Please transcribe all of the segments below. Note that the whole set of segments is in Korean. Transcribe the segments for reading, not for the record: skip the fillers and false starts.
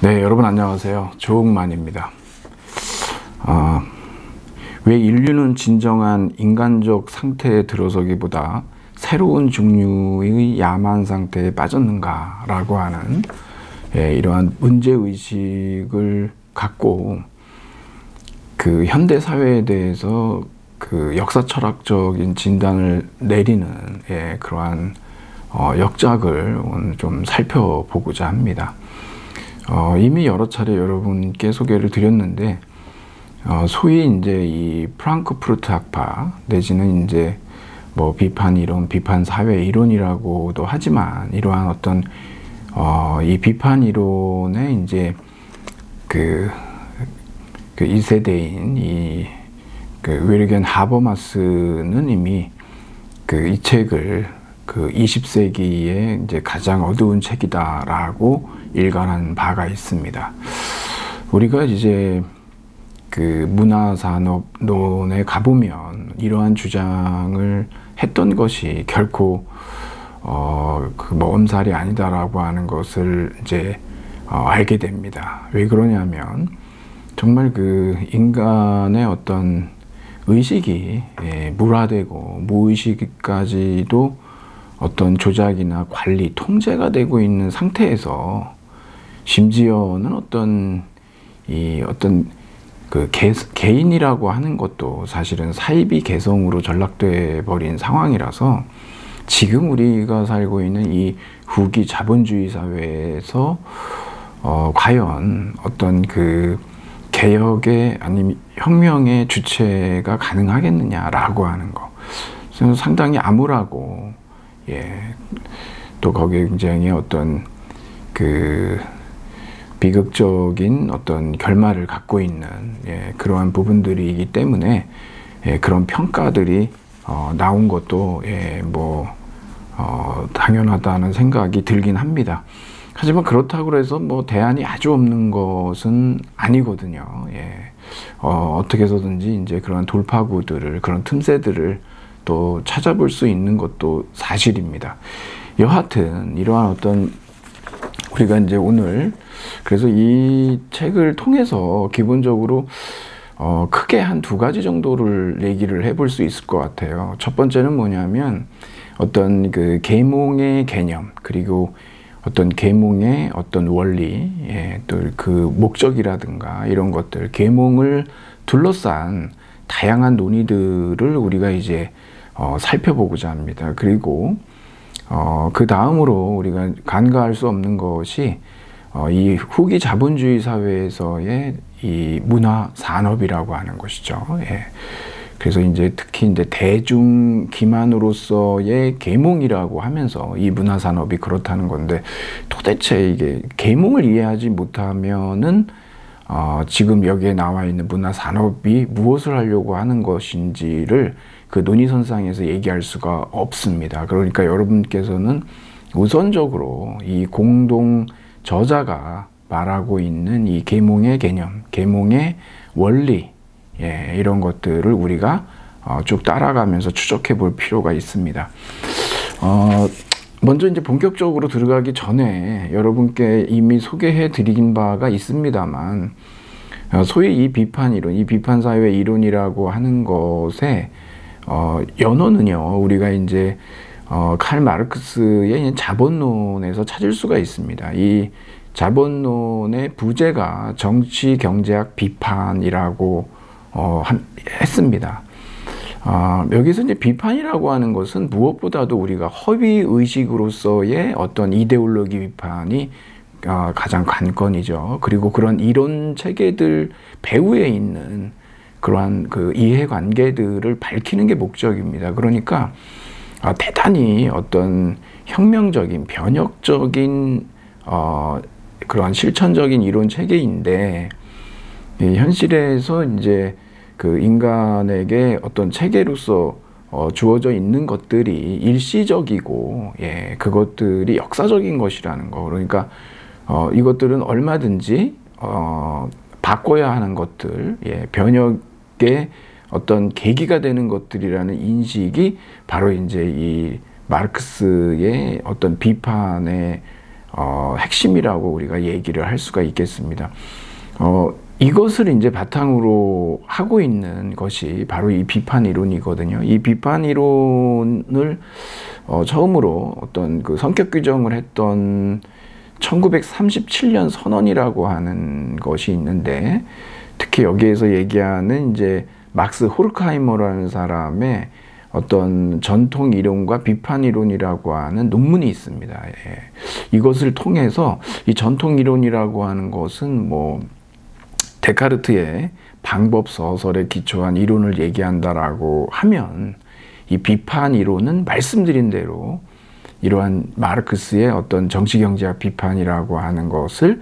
네, 여러분 안녕하세요. 조응만입니다. 왜 인류는 진정한 인간적 상태에 들어서기보다 새로운 종류의 야만 상태에 빠졌는가라고 하는 이러한 문제의식을 갖고 그 현대 사회에 대해서 그 역사 철학적인 진단을 내리는 그러한 역작을 오늘 좀 살펴보고자 합니다. 이미 여러 차례 여러분께 소개를 드렸는데, 소위 이제 이 프랑크푸르트 학파 내지는 이제 뭐 비판 이론, 비판 사회 이론이라고도 하지만, 이러한 어떤 이 비판 이론의 이제 그 2세대인 그 위르겐 하버마스는 이미 이 책을 20세기에 이제 가장 어두운 책이다라고 일관한 바가 있습니다. 우리가 이제 문화산업론에 가보면 이러한 주장을 했던 것이 결코 엄살이 아니다라고 하는 것을 이제 알게 됩니다. 왜 그러냐면 정말 인간의 어떤 의식이 물화되고 무의식까지도 어떤 조작이나 관리, 통제가 되고 있는 상태에서 심지어는 어떤 개인이라고 하는 것도 사실은 사이비 개성으로 전락돼 버린 상황이라서 지금 우리가 살고 있는 이 후기 자본주의 사회에서 과연 어떤 개혁의 아니면 혁명의 주체가 가능하겠느냐라고 하는 거. 그래서 상당히 암울하고 또 거기에 굉장히 어떤 비극적인 어떤 결말을 갖고 있는 그러한 부분들이기 때문에 그런 평가들이 나온 것도 당연하다는 생각이 들긴 합니다. 하지만 그렇다고 해서 대안이 아주 없는 것은 아니거든요. 어떻게 해서든지 이제 그런 돌파구들을, 그런 틈새들을 또 찾아볼 수 있는 것도 사실입니다. 여하튼 이러한 어떤 우리가 이제 오늘 그래서 이 책을 통해서 기본적으로 크게 한 두 가지 정도를 얘기를 해볼 수 있을 것 같아요. 첫 번째는 뭐냐면 어떤 계몽의 개념, 그리고 어떤 계몽의 어떤 원리, 또 목적이라든가 이런 것들, 계몽을 둘러싼 다양한 논의들을 우리가 이제 살펴보고자 합니다. 그리고 그 다음으로 우리가 간과할 수 없는 것이 이 후기 자본주의 사회에서의 이 문화 산업이라고 하는 것이죠. 그래서 이제 특히 이제 대중 기만으로서의 계몽이라고 하면서 이 문화 산업이 그렇다는 건데, 도대체 이게 계몽을 이해하지 못하면은 지금 여기에 나와 있는 문화 산업이 무엇을 하려고 하는 것인지를 논의선상에서 얘기할 수가 없습니다. 그러니까 여러분께서는 우선적으로 이 공동 저자가 말하고 있는 이 계몽의 개념, 계몽의 원리, 이런 것들을 우리가 쭉 따라가면서 추적해 볼 필요가 있습니다. 먼저 이제 본격적으로 들어가기 전에 여러분께 이미 소개해 드린 바가 있습니다만, 소위 이 비판 이론, 이 비판 사회 이론이라고 하는 것의 연원은요, 우리가 이제 칼 마르크스의 자본론에서 찾을 수가 있습니다. 이 자본론의 부제가 정치 경제학 비판이라고 했습니다. 여기서 이제 비판이라고 하는 것은 무엇보다도 우리가 허위 의식으로서의 어떤 이데올로기 비판이 가장 관건이죠. 그리고 그런 이론 체계들 배후에 있는 그러한 이해관계들을 밝히는 게 목적입니다. 그러니까 대단히 어떤 혁명적인, 변혁적인 그러한 실천적인 이론 체계인데, 현실에서 이제 인간에게 어떤 체계로서 주어져 있는 것들이 일시적이고, 그것들이 역사적인 것이라는 거. 그러니까 이것들은 얼마든지 바꿔야 하는 것들, 변혁의 어떤 계기가 되는 것들이라는 인식이 바로 이제 이 마르크스의 어떤 비판의 핵심이라고 우리가 얘기를 할 수가 있겠습니다. 이것을 이제 바탕으로 하고 있는 것이 바로 이 비판 이론이거든요. 이 비판 이론을 처음으로 어떤 그 성격 규정을 했던 1937년 선언이라고 하는 것이 있는데, 특히 여기에서 얘기하는 이제 막스 호르크하이머라는 사람의 어떤 전통 이론과 비판 이론이라고 하는 논문이 있습니다. 예. 이것을 통해서 이 전통 이론이라고 하는 것은 뭐 데카르트의 방법 서설에 기초한 이론을 얘기한다라고 하면, 이 비판 이론은 말씀드린 대로 이러한 마르크스의 어떤 정치경제학 비판이라고 하는 것을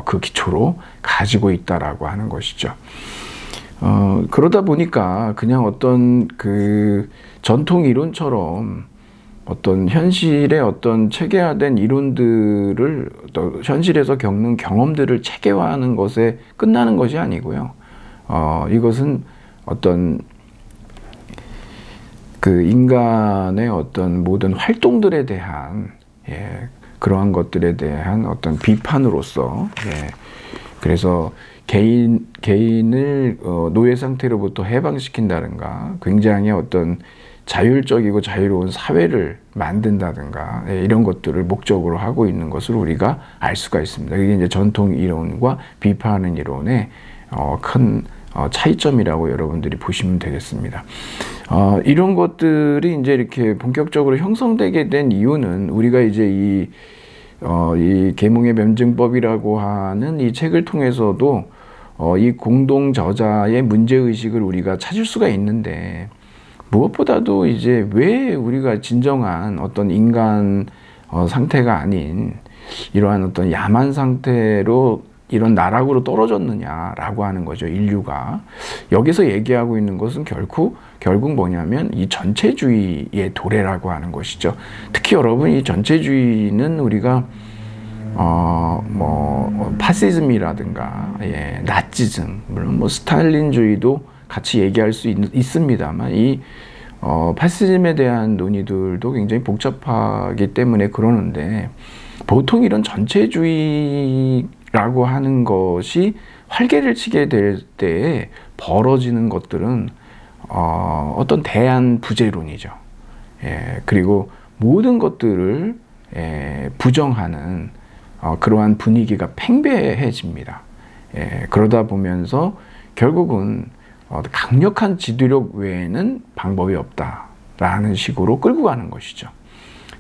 그 기초로 가지고 있다라고 하는 것이죠. 그러다 보니까 그냥 어떤 그 전통 이론처럼 어떤 현실의 어떤 체계화된 이론들을 또 현실에서 겪는 경험들을 체계화하는 것에 끝나는 것이 아니고요. 이것은 어떤 그 인간의 어떤 모든 활동들에 대한 그러한 것들에 대한 어떤 비판으로서 그래서 개인을 노예 상태로부터 해방시킨다든가, 굉장히 어떤 자율적이고 자유로운 사회를 만든다든가, 이런 것들을 목적으로 하고 있는 것을 우리가 알 수가 있습니다. 이게 이제 전통 이론과 비판하는 이론의 큰 차이점이라고 여러분들이 보시면 되겠습니다. 이런 것들이 이제 이렇게 본격적으로 형성되게 된 이유는, 우리가 이제 이 계몽의 면증법이라고 하는 이 책을 통해서도 이 공동 저자의 문제의식을 우리가 찾을 수가 있는데, 무엇보다도 이제 왜 우리가 진정한 어떤 인간 상태가 아닌 이러한 어떤 야만 상태로 이런 나락으로 떨어졌느냐라고 하는 거죠, 인류가. 여기서 얘기하고 있는 것은 결국 뭐냐면 이 전체주의의 도래라고 하는 것이죠. 특히 여러분, 이 전체주의는 우리가 파시즘이라든가 나치즘, 물론 뭐 스탈린주의도 같이 얘기할 수 있습니다만, 이 파시즘에 대한 논의들도 굉장히 복잡하기 때문에 그러는데, 보통 이런 전체주의라고 하는 것이 활개를 치게 될 때 벌어지는 것들은 어떤 대안 부재론이죠. 그리고 모든 것들을 부정하는 그러한 분위기가 팽배해집니다. 그러다 보면서 결국은 강력한 지도력 외에는 방법이 없다라는 식으로 끌고 가는 것이죠.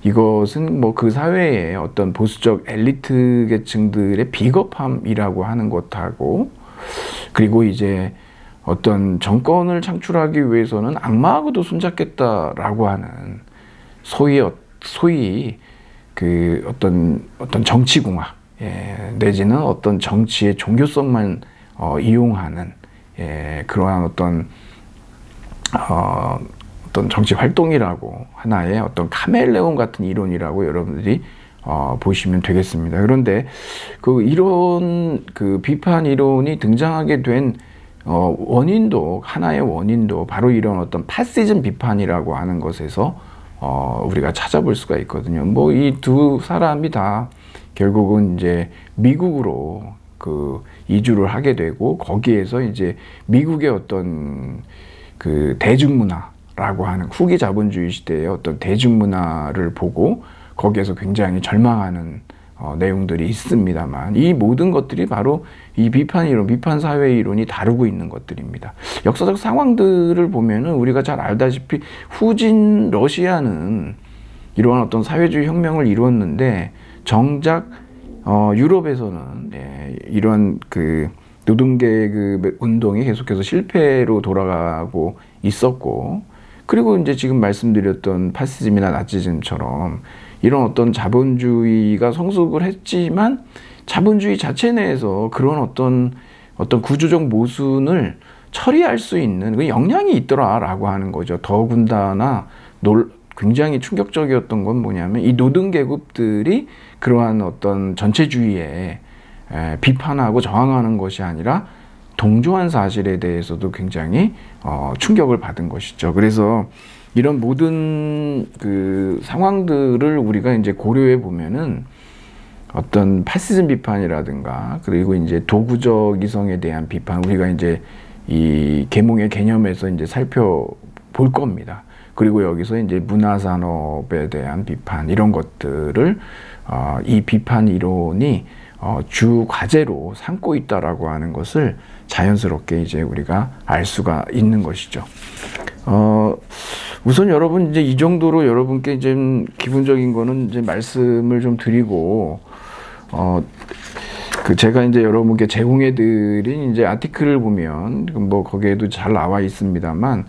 이것은 뭐 그 사회의 어떤 보수적 엘리트 계층들의 비겁함이라고 하는 것하고, 그리고 이제 어떤 정권을 창출하기 위해서는 악마하고도 손잡겠다라고 하는 소위 그 어떤 정치공학, 내지는 어떤 정치의 종교성만 이용하는 그러한 어떤 정치 활동이라고 하나의 어떤 카멜레온 같은 이론이라고 여러분들이 보시면 되겠습니다. 그런데 그 이론, 그 비판 이론이 등장하게 된 하나의 원인도 바로 이런 어떤 파시즘 비판이라고 하는 것에서 우리가 찾아볼 수가 있거든요. 뭐 이 두 사람이 다 결국은 이제 미국으로 그 이주를 하게 되고, 거기에서 이제 미국의 어떤 그 대중문화라고 하는 후기 자본주의 시대의 어떤 대중문화를 보고 거기에서 굉장히 절망하는 내용들이 있습니다만, 이 모든 것들이 바로 이 비판 이론, 비판 사회 이론이 다루고 있는 것들입니다. 역사적 상황들을 보면은 우리가 잘 알다시피 후진 러시아는 이러한 어떤 사회주의 혁명을 이루었는데, 정작 유럽에서는 이런 그 노동계급 운동이 계속해서 실패로 돌아가고 있었고, 그리고 이제 지금 말씀드렸던 파시즘이나 나치즘처럼 이런 어떤 자본주의가 성숙을 했지만, 자본주의 자체 내에서 그런 어떤 구조적 모순을 처리할 수 있는 그 역량이 있더라라고 하는 거죠. 더군다나 굉장히 충격적이었던 건 뭐냐면, 이 노동계급들이 그러한 어떤 전체주의에 비판하고 저항하는 것이 아니라 동조한 사실에 대해서도 굉장히 충격을 받은 것이죠. 그래서 이런 모든 그 상황들을 우리가 이제 고려해 보면은 어떤 파시즘 비판이라든가 그리고 이제 도구적 이성에 대한 비판 우리가 이제 이 계몽의 개념에서 이제 살펴볼 겁니다. 그리고 여기서 이제 문화산업에 대한 비판 이런 것들을 이 비판 이론이 주 과제로 삼고 있다라고 하는 것을 자연스럽게 이제 우리가 알 수가 있는 것이죠. 우선 여러분 이제 이 정도로 여러분께 이제 기본적인 거는 이제 말씀을 좀 드리고 제가 이제 여러분께 제공해 드린 이제 아티클을 보면 뭐 거기에도 잘 나와 있습니다만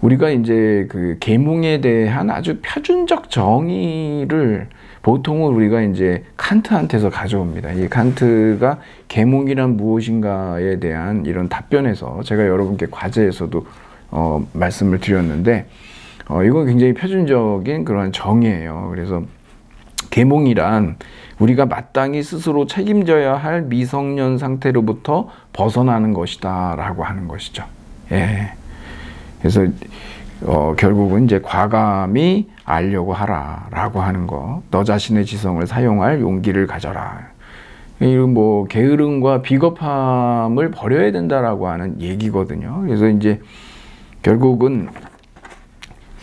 우리가 이제 그 계몽에 대한 아주 표준적 정의를 보통은 우리가 이제 칸트한테서 가져옵니다. 이 칸트가 계몽이란 무엇인가에 대한 이런 답변에서 제가 여러분께 과제에서도 말씀을 드렸는데 이건 굉장히 표준적인 그런 정의예요. 그래서 계몽이란 우리가 마땅히 스스로 책임져야 할 미성년 상태로부터 벗어나는 것이다 라고 하는 것이죠. 예. 그래서 결국은 이제 과감히 알려고 하라 라고 하는 거, 너 자신의 지성을 사용할 용기를 가져라. 이런 뭐 게으름과 비겁함을 버려야 된다라고 하는 얘기거든요. 그래서 이제 결국은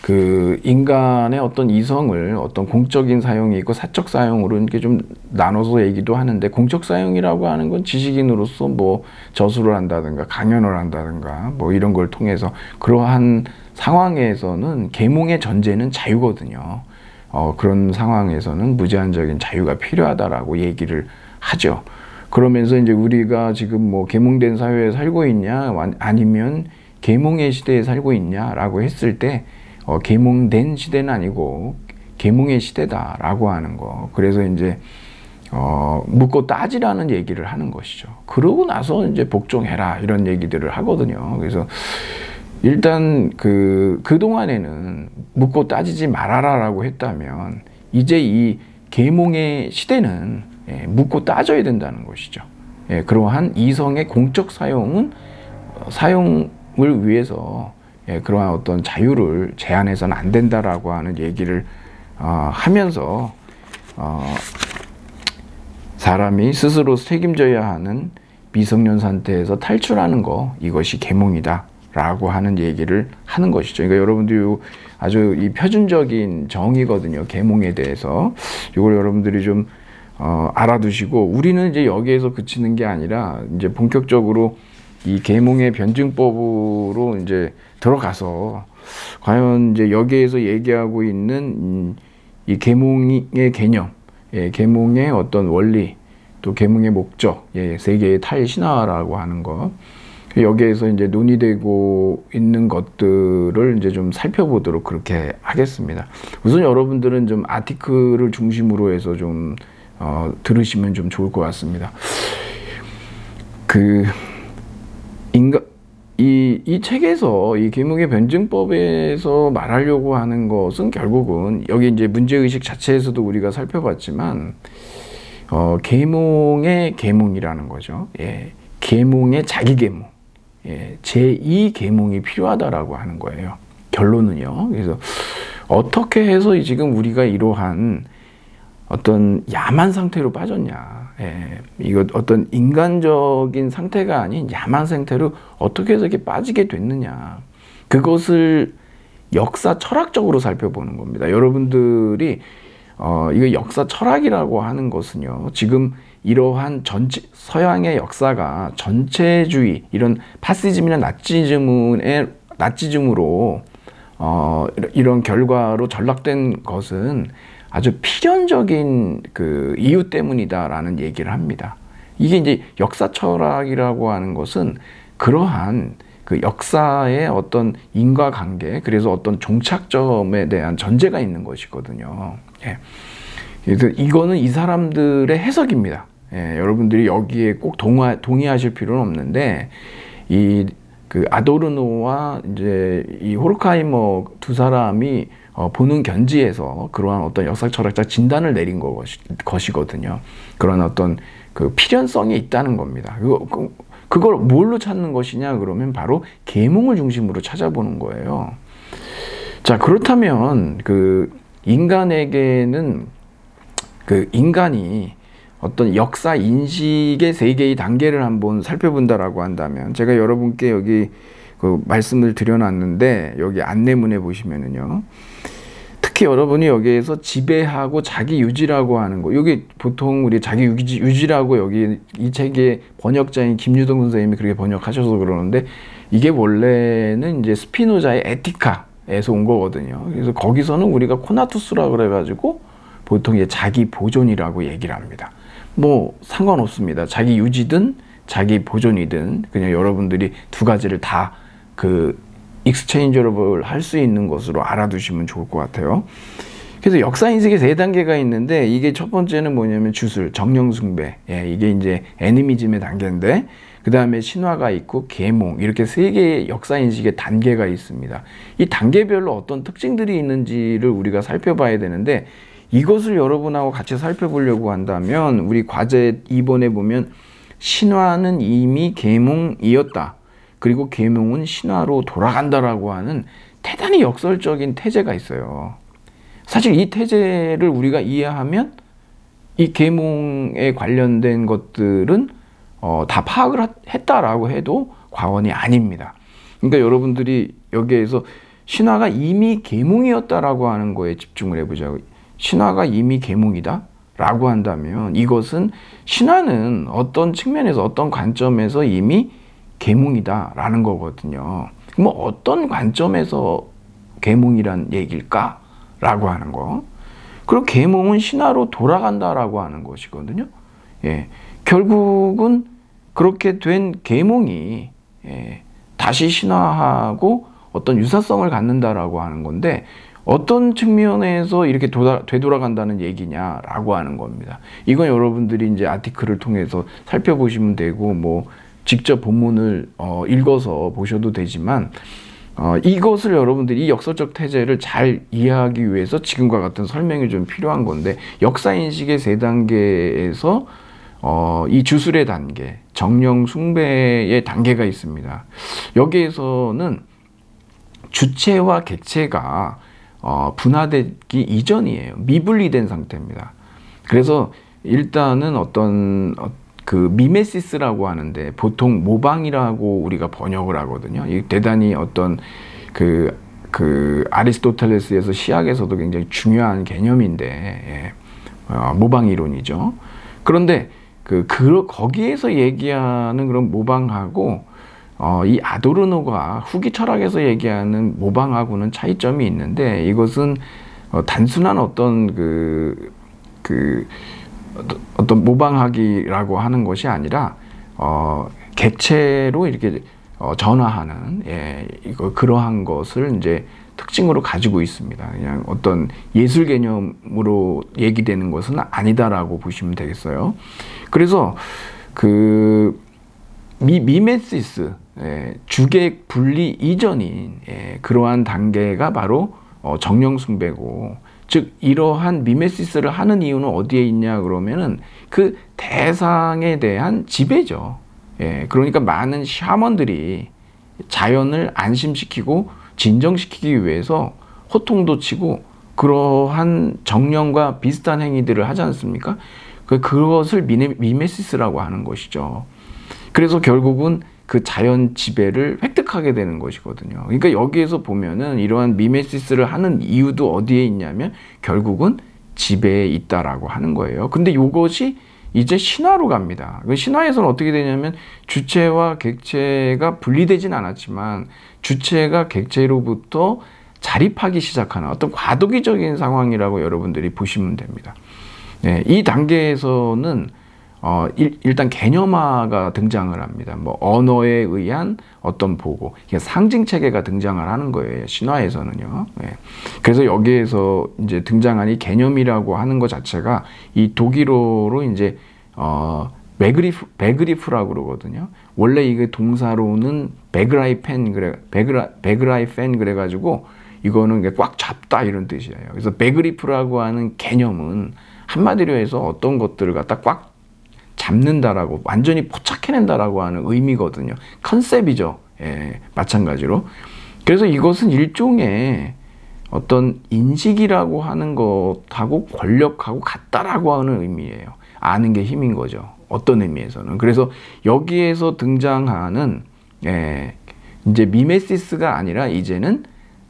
그 인간의 어떤 이성을 어떤 공적인 사용이 있고 사적 사용으로 이렇게 좀 나눠서 얘기도 하는데, 공적 사용이라고 하는 건 지식인으로서 뭐 저술을 한다든가 강연을 한다든가 뭐 이런 걸 통해서 그러한 상황에서는 계몽의 전제는 자유거든요. 그런 상황에서는 무제한적인 자유가 필요하다라고 얘기를 하죠. 그러면서 이제 우리가 지금 뭐 계몽된 사회에 살고 있냐 아니면 계몽의 시대에 살고 있냐라고 했을 때 계몽된 시대는 아니고 계몽의 시대다라고 하는 거. 그래서 이제 묻고 따지라는 얘기를 하는 것이죠. 그러고 나서 이제 복종해라 이런 얘기들을 하거든요. 그래서 일단 그동안에는 묻고 따지지 말아라라고 했다면 이제 이 계몽의 시대는 묻고 따져야 된다는 것이죠. 그러한 이성의 공적 사용을 위해서 그러한 어떤 자유를 제한해서는 안 된다라고 하는 얘기를 하면서 사람이 스스로 책임져야 하는 미성년 상태에서 탈출하는 거, 이것이 계몽이다 라고 하는 얘기를 하는 것이죠. 그러니까 여러분들이 아주 이 표준적인 정의거든요. 계몽에 대해서. 이걸 여러분들이 좀 알아두시고, 우리는 이제 여기에서 그치는 게 아니라 이제 본격적으로 이 계몽의 변증법으로 이제 들어가서 과연 이제 여기에서 얘기하고 있는 이 계몽의 개념, 계몽의 어떤 원리, 또 계몽의 목적, 세계의 탈신화라고 하는 것, 여기에서 이제 논의되고 있는 것들을 이제 좀 살펴보도록 그렇게 하겠습니다. 우선 여러분들은 좀 아티클을 중심으로 해서 좀 들으시면 좀 좋을 것 같습니다. 이 책에서 이 계몽의 변증법에서 말하려고 하는 것은 결국은 여기 이제 문제의식 자체에서도 우리가 살펴봤지만 계몽의 계몽이라는 거죠. 계몽의 자기 계몽, 제2 계몽이 필요하다라고 하는 거예요. 결론은요. 그래서 어떻게 해서 지금 우리가 이러한 어떤 야만 상태로 빠졌냐, 이거 어떤 인간적인 상태가 아닌 야만 상태로 어떻게 해서 이렇게 빠지게 됐느냐, 그것을 역사 철학적으로 살펴보는 겁니다. 여러분들이 이거 역사 철학이라고 하는 것은요, 지금 이러한 서양의 역사가 전체주의, 이런 파시즘이나 나치즘으로 이런 결과로 전락된 것은 아주 필연적인 그 이유 때문이다라는 얘기를 합니다. 이게 이제 역사 철학이라고 하는 것은 그러한 그 역사의 어떤 인과관계, 그래서 어떤 종착점에 대한 전제가 있는 것이거든요. 그래서 이거는 이 사람들의 해석입니다. 여러분들이 여기에 꼭 동의하실 필요는 없는데, 그 아도르노와 이제 이 호르카이머 두 사람이 보는 견지에서 그러한 어떤 역사 철학적 진단을 내린 것이거든요. 그런 어떤 그 필연성이 있다는 겁니다. 그걸 뭘로 찾는 것이냐 그러면 바로 계몽을 중심으로 찾아보는 거예요. 자, 그렇다면 그 인간에게는 그 인간이 어떤 역사 인식의 세 개의 단계를 한번 살펴본다라고 한다면, 제가 여러분께 여기 그 말씀을 드려놨는데, 여기 안내문에 보시면은요, 특히 여러분이 여기에서 지배하고 자기 유지라고 하는 거, 여기 보통 우리 자기 유지라고 여기 이 책의 번역자인 김유동 선생님이 그렇게 번역하셔서 그러는데, 이게 원래는 이제 스피노자의 에티카에서 온 거거든요. 그래서 거기서는 우리가 코나투스라 그래가지고 보통 이제 자기 보존이라고 얘기를 합니다. 뭐 상관없습니다. 자기 유지든 자기 보존이든 그냥 여러분들이 두 가지를 다 익스체인저블 할 수 있는 것으로 알아두시면 좋을 것 같아요. 그래서 역사 인식의 세 단계가 있는데, 이게 첫 번째는 뭐냐면 주술, 정령 숭배. 예, 이게 이제 애니미즘의 단계인데, 그 다음에 신화가 있고 계몽, 이렇게 세 개의 역사 인식의 단계가 있습니다. 이 단계별로 어떤 특징들이 있는지를 우리가 살펴봐야 되는데, 이것을 여러분하고 같이 살펴보려고 한다면, 우리 과제 2번에 보면 신화는 이미 계몽이었다, 그리고 계몽은 신화로 돌아간다라고 하는 대단히 역설적인 태제가 있어요. 사실 이 태제를 우리가 이해하면 이 계몽에 관련된 것들은 다 파악을 했다라고 해도 과언이 아닙니다. 그러니까 여러분들이 여기에서 신화가 이미 계몽이었다라고 하는 거에 집중을 해보자고. 신화가 이미 계몽이다 라고 한다면, 이것은 신화는 어떤 측면에서 어떤 관점에서 이미 계몽이다 라는 거거든요. 뭐 어떤 관점에서 계몽이란 얘기일까 라고 하는 거. 그리고 계몽은 신화로 돌아간다라고 하는 것이거든요. 예, 결국은 그렇게 된 계몽이 다시 신화하고 어떤 유사성을 갖는다라고 하는 건데, 어떤 측면에서 이렇게 되돌아간다는 얘기냐라고 하는 겁니다. 이건 여러분들이 이제 아티클을 통해서 살펴보시면 되고, 뭐 직접 본문을 읽어서 보셔도 되지만, 이것을 여러분들이 이 역사적 태제를 잘 이해하기 위해서 지금과 같은 설명이 좀 필요한 건데, 역사인식의 세 단계에서 이 주술의 단계, 정령 숭배의 단계가 있습니다. 여기에서는 주체와 객체가 분화되기 이전이에요. 미분리된 상태입니다. 그래서 일단은 어떤 미메시스라고 하는데, 보통 모방이라고 우리가 번역을 하거든요. 이 대단히 어떤 아리스토텔레스에서 시학에서도 굉장히 중요한 개념인데, 모방 이론이죠. 그런데 거기에서 얘기하는 그런 모방하고 이 아도르노가 후기 철학에서 얘기하는 모방하고는 차이점이 있는데, 이것은 단순한 어떤 어떤 모방하기라고 하는 것이 아니라 객체로 이렇게 전화하는, 그러한 것을 이제 특징으로 가지고 있습니다. 그냥 어떤 예술 개념으로 얘기되는 것은 아니다라고 보시면 되겠어요. 그래서 미메시스, 주객 분리 이전인 그러한 단계가 바로 정령숭배고, 즉 이러한 미메시스를 하는 이유는 어디에 있냐 그러면은 그 대상에 대한 지배죠. 그러니까 많은 샤먼들이 자연을 안심시키고 진정시키기 위해서 호통도 치고 그러한 정령과 비슷한 행위들을 하지 않습니까? 그것을 미메시스라고 하는 것이죠. 그래서 결국은 그 자연 지배를 획득하게 되는 것이거든요. 그러니까 여기에서 보면은 이러한 미메시스를 하는 이유도 어디에 있냐면 결국은 지배에 있다라고 하는 거예요. 근데 이것이 이제 신화로 갑니다. 신화에서는 어떻게 되냐면 주체와 객체가 분리되진 않았지만 주체가 객체로부터 자립하기 시작하는 어떤 과도기적인 상황이라고 여러분들이 보시면 됩니다. 이 단계에서는 일단 개념화가 등장을 합니다. 뭐 언어에 의한 어떤 보고, 상징 체계가 등장을 하는 거예요. 신화에서는요. 그래서 여기에서 이제 등장한 이 개념이라고 하는 것 자체가 이 독일어로 이제 베그리프라고 그러거든요. 원래 이게 동사로는 베그라이펜 그래가지고 이거는 꽉 잡다 이런 뜻이에요. 그래서 베그리프라고 하는 개념은 한마디로 해서 어떤 것들을 갖다 꽉 잡는다라고, 완전히 포착해낸다라고 하는 의미거든요. 컨셉이죠. 마찬가지로. 그래서 이것은 일종의 어떤 인식이라고 하는 것하고 권력하고 같다라고 하는 의미예요. 아는 게 힘인 거죠. 어떤 의미에서는. 그래서 여기에서 등장하는 이제 미메시스가 아니라 이제는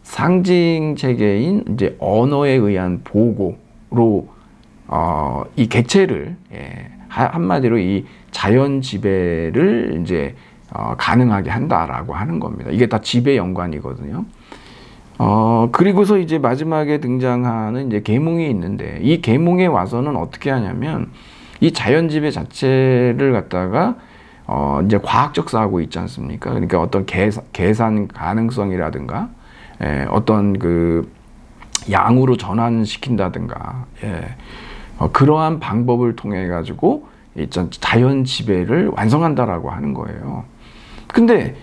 상징 체계인 이제 언어에 의한 보고로 이 객체를 한마디로 이 자연 지배를 이제 가능하게 한다라고 하는 겁니다. 이게 다 지배 연관이거든요. 그리고서 이제 마지막에 등장하는 이제 계몽이 있는데, 이 계몽에 와서는 어떻게 하냐면 이 자연 지배 자체를 갖다가 이제 과학적 사고 있지 않습니까? 그러니까 어떤 계산 가능성이라든가 어떤 그 양으로 전환시킨다든가 그러한 방법을 통해 가지고 자연 지배를 완성한다라고 하는 거예요. 근데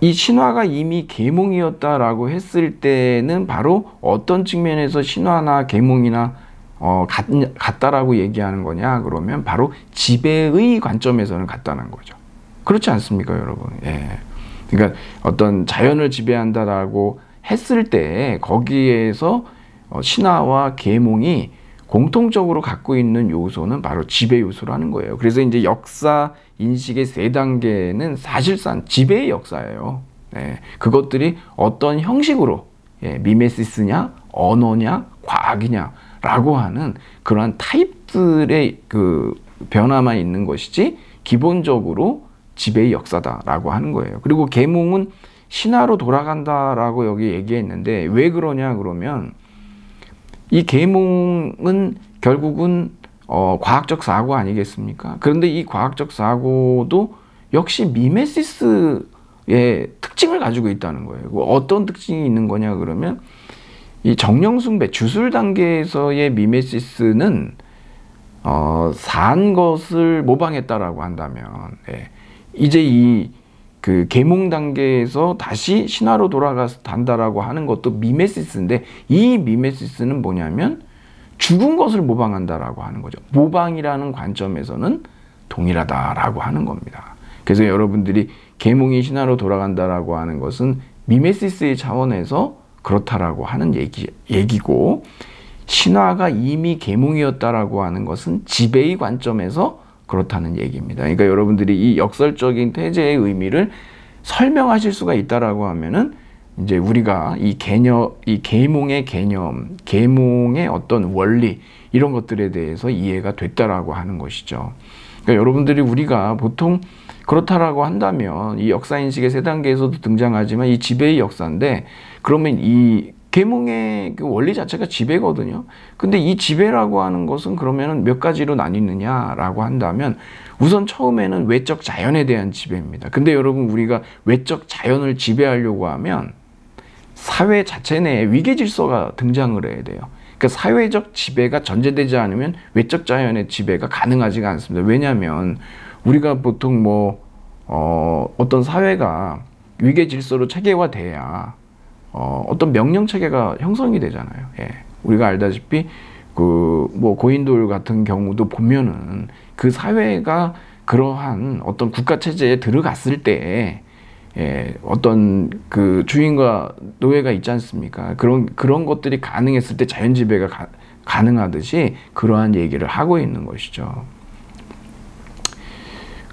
이 신화가 이미 계몽이었다라고 했을 때는 바로 어떤 측면에서 신화나 계몽이나 같다라고 얘기하는 거냐 그러면 바로 지배의 관점에서는 같다는 거죠. 그렇지 않습니까, 여러분? 그러니까 어떤 자연을 지배한다라고 했을 때 거기에서 신화와 계몽이 공통적으로 갖고 있는 요소는 바로 지배 요소라는 거예요. 그래서 이제 역사 인식의 세 단계는 사실상 지배의 역사예요. 그것들이 어떤 형식으로 미메시스냐, 언어냐, 과학이냐라고 하는 그러한 타입들의 그 변화만 있는 것이지 기본적으로 지배의 역사다라고 하는 거예요. 그리고 계몽은 신화로 돌아간다라고 여기 얘기했는데 왜 그러냐 그러면 이 계몽은 결국은 과학적 사고 아니겠습니까? 그런데 이 과학적 사고도 역시 미메시스의 특징을 가지고 있다는 거예요. 어떤 특징이 있는 거냐 그러면 이 정령숭배 주술 단계에서의 미메시스는 산 것을 모방했다라고 한다면 이제 이 그 계몽 단계에서 다시 신화로 돌아간다라고 하는 것도 미메시스인데, 이 미메시스는 뭐냐면 죽은 것을 모방한다라고 하는 거죠. 모방이라는 관점에서는 동일하다라고 하는 겁니다. 그래서 여러분들이 계몽이 신화로 돌아간다라고 하는 것은 미메시스의 차원에서 그렇다라고 하는 얘기고, 신화가 이미 계몽이었다라고 하는 것은 지배의 관점에서 그렇다는 얘기입니다. 그러니까 여러분들이 이 역설적인 태제의 의미를 설명하실 수가 있다라고 하면은 이제 우리가 이 계몽의 개념, 계몽의 어떤 원리 이런 것들에 대해서 이해가 됐다라고 하는 것이죠. 그러니까 여러분들이 우리가 보통 그렇다라고 한다면 이 역사 인식의 세 단계에서도 등장하지만 이 지배의 역사인데, 그러면 이 계몽의 그 원리 자체가 지배거든요. 근데 이 지배라고 하는 것은 그러면 몇 가지로 나뉘느냐라고 한다면 우선 처음에는 외적 자연에 대한 지배입니다. 근데 여러분 우리가 외적 자연을 지배하려고 하면 사회 자체 내에 위계 질서가 등장을 해야 돼요. 그러니까 사회적 지배가 전제되지 않으면 외적 자연의 지배가 가능하지가 않습니다. 왜냐하면 우리가 보통 어떤 사회가 위계 질서로 체계화돼야 어떤 명령 체계가 형성이 되잖아요. 우리가 알다시피 고인돌 같은 경우도 보면은 그 사회가 그러한 어떤 국가 체제에 들어갔을 때 어떤 그 주인과 노예가 있지 않습니까? 그런 것들이 가능했을 때 자연 지배가 가능하듯이 그러한 얘기를 하고 있는 것이죠.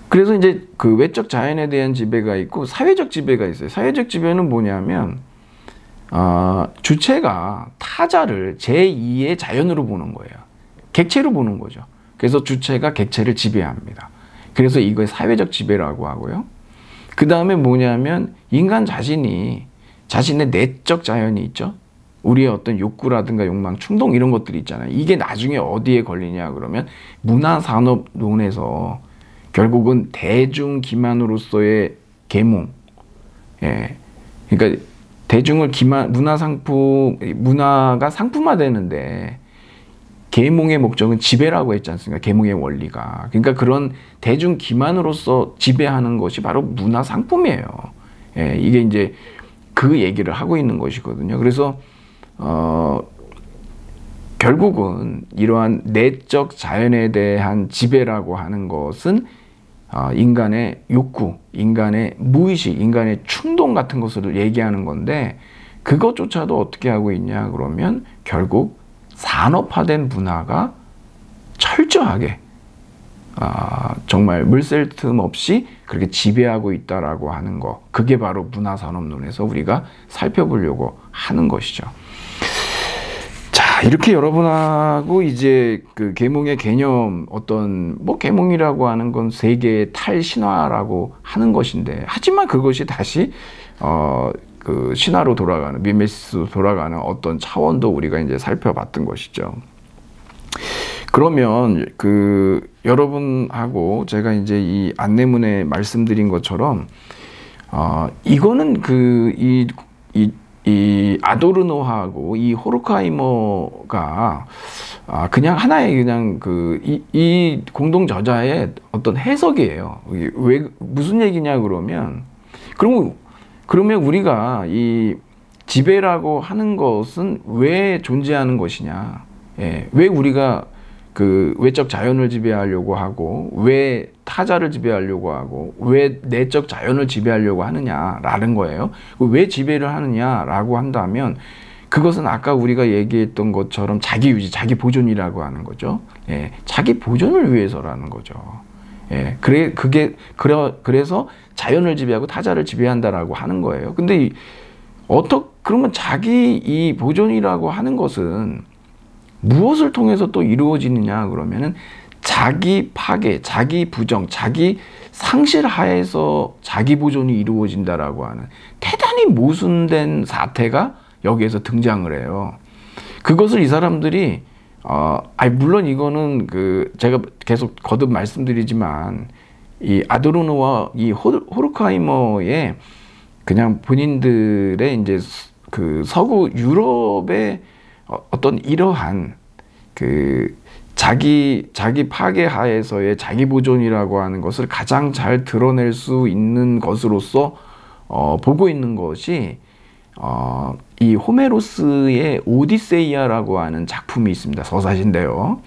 그래서 이제 그 외적 자연에 대한 지배가 있고 사회적 지배가 있어요. 사회적 지배는 뭐냐면 주체가 타자를 제2의 자연으로 보는 거예요. 객체로 보는 거죠. 그래서 주체가 객체를 지배합니다. 그래서 이걸 사회적 지배라고 하고요. 그 다음에 뭐냐면 인간 자신이 자신의 내적 자연이 있죠. 우리의 어떤 욕구라든가 욕망, 충동 이런 것들이 있잖아요. 이게 나중에 어디에 걸리냐 그러면 문화산업론에서 결국은 대중 기만으로서의 계몽. 그러니까 대중을 문화가 상품화되는데 계몽의 목적은 지배라고 했지 않습니까? 계몽의 원리가. 그러니까 그런 대중 기만으로서 지배하는 것이 바로 문화 상품이에요. 이게 이제 그 얘기를 하고 있는 것이거든요. 그래서 결국은 이러한 내적 자연에 대한 지배라고 하는 것은 인간의 욕구, 인간의 무의식, 인간의 충동 같은 것을 얘기하는 건데, 그것조차도 어떻게 하고 있냐 그러면 결국 산업화된 문화가 철저하게 정말 물샐 틈 없이 그렇게 지배하고 있다라고 하는 거, 그게 바로 문화산업론에서 우리가 살펴보려고 하는 것이죠. 자, 이렇게 여러분하고 이제 그 계몽의 개념, 어떤 뭐 계몽이라고 하는 건 세계의 탈신화라고 하는 것인데, 하지만 그것이 다시 그 신화로 돌아가는, 미메시스로 돌아가는 어떤 차원도 우리가 이제 살펴봤던 것이죠. 그러면 그 여러분하고 제가 이제 이 안내문에 말씀드린 것처럼 이거는 이 아도르노하고 이 호르크하이머가 그냥 하나의 그냥 이 공동 저자의 어떤 해석이에요. 왜 무슨 얘기냐 그러면, 그러면 우리가 이 지배라고 하는 것은 왜 존재하는 것이냐? 예, 왜 우리가 그 외적 자연을 지배하려고 하고, 왜 타자를 지배하려고 하고, 왜 내적 자연을 지배하려고 하느냐라는 거예요. 왜 지배를 하느냐라고 한다면, 그것은 아까 우리가 얘기했던 것처럼 자기 유지, 자기 보존이라고 하는 거죠. 예, 자기 보존을 위해서라는 거죠. 예, 그래서 자연을 지배하고 타자를 지배한다라고 하는 거예요. 근데 그러면 자기 이 보존이라고 하는 것은 무엇을 통해서 또 이루어지느냐 그러면은 자기 파괴, 자기 부정, 자기 상실 하에서 자기 보존이 이루어진다라고 하는 대단히 모순된 사태가 여기에서 등장을 해요. 그것을 이 사람들이 물론 이거는 제가 계속 거듭 말씀드리지만 이 아도르노와 이 호르크하이머의 그냥 본인들의 이제 그 서구 유럽의 어떤 이러한 자기 파괴 하에서의 자기 보존이라고 하는 것을 가장 잘 드러낼 수 있는 것으로서 보고 있는 것이 이 호메로스의 오디세이아라고 하는 작품이 있습니다. 서사시인데요.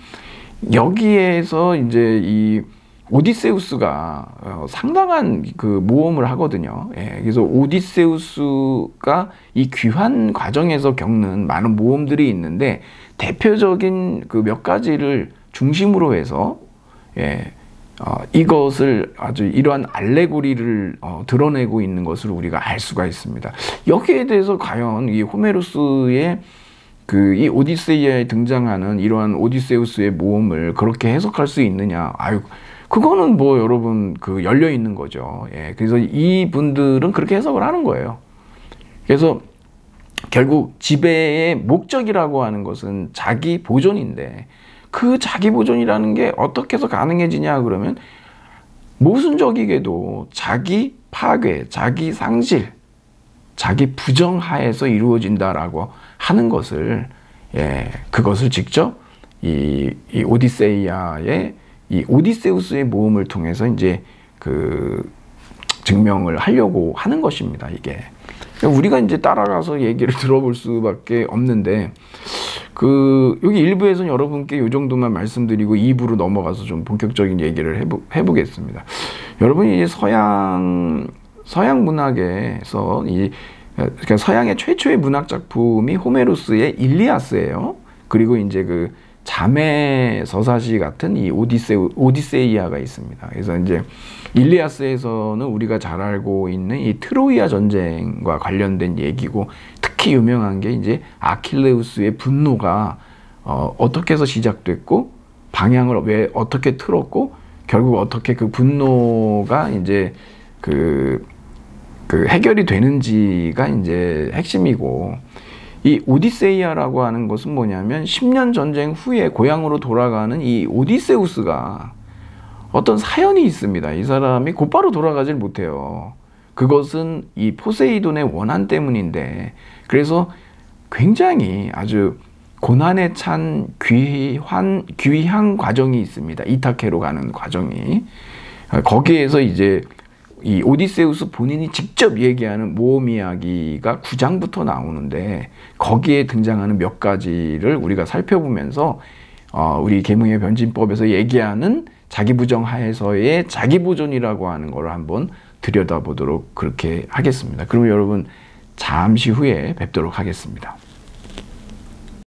여기에서 이제 이 오디세우스가 상당한 그 모험을 하거든요. 예, 그래서 오디세우스가 이 귀환 과정에서 겪는 많은 모험들이 있는데, 대표적인 그 몇 가지를 중심으로 해서 이것을 아주 이러한 알레고리를 드러내고 있는 것을 우리가 알 수가 있습니다. 여기에 대해서 과연 이 호메로스의 이 오디세이아에 등장하는 이러한 오디세우스의 모험을 그렇게 해석할 수 있느냐? 그거는 뭐 여러분 열려 있는 거죠. 예, 그래서 이 분들은 그렇게 해석을 하는 거예요. 그래서 결국 지배의 목적이라고 하는 것은 자기 보존인데, 그 자기 보존이라는 게 어떻게 해서 가능해지냐 그러면 모순적이게도 자기 파괴, 자기 상실, 자기 부정 하에서 이루어진다라고 하는 것을, 그것을 직접 이 오디세이아의 이 오디세우스의 모험을 통해서 이제 증명을 하려고 하는 것입니다. 이게 우리가 이제 따라가서 얘기를 들어볼 수밖에 없는데, 여기 1부에서는 여러분께 이 정도만 말씀드리고 2부로 넘어가서 좀 본격적인 얘기를 해보겠습니다. 여러분이 이제 서양 문학에서 그러니까 서양의 최초의 문학 작품이 호메로스의 일리아스예요. 그리고 이제 자매 서사시 같은 이 오디세이아가 있습니다. 그래서 이제 일리아스에서는 우리가 잘 알고 있는 이 트로이아 전쟁과 관련된 얘기고, 특히 유명한 게 이제 아킬레우스의 분노가 어떻게 해서 시작됐고, 방향을 왜 어떻게 틀었고, 결국 어떻게 그 분노가 이제 해결이 되는지가 이제 핵심이고, 이 오디세이아라고 하는 것은 뭐냐면 10년 전쟁 후에 고향으로 돌아가는 이 오디세우스가 어떤 사연이 있습니다. 이 사람이 곧바로 돌아가질 못해요. 그것은 이 포세이돈의 원한 때문인데, 그래서 굉장히 아주 고난에 찬 귀향 과정이 있습니다. 이타케로 가는 과정이. 거기에서 이제 이 오디세우스 본인이 직접 얘기하는 모험 이야기가 9장부터 나오는데, 거기에 등장하는 몇 가지를 우리가 살펴보면서 우리 계몽의 변진법에서 얘기하는 자기 부정 하에서의 자기 보존이라고 하는 걸 한번 들여다보도록 그렇게 하겠습니다. 그러면 여러분 잠시 후에 뵙도록 하겠습니다.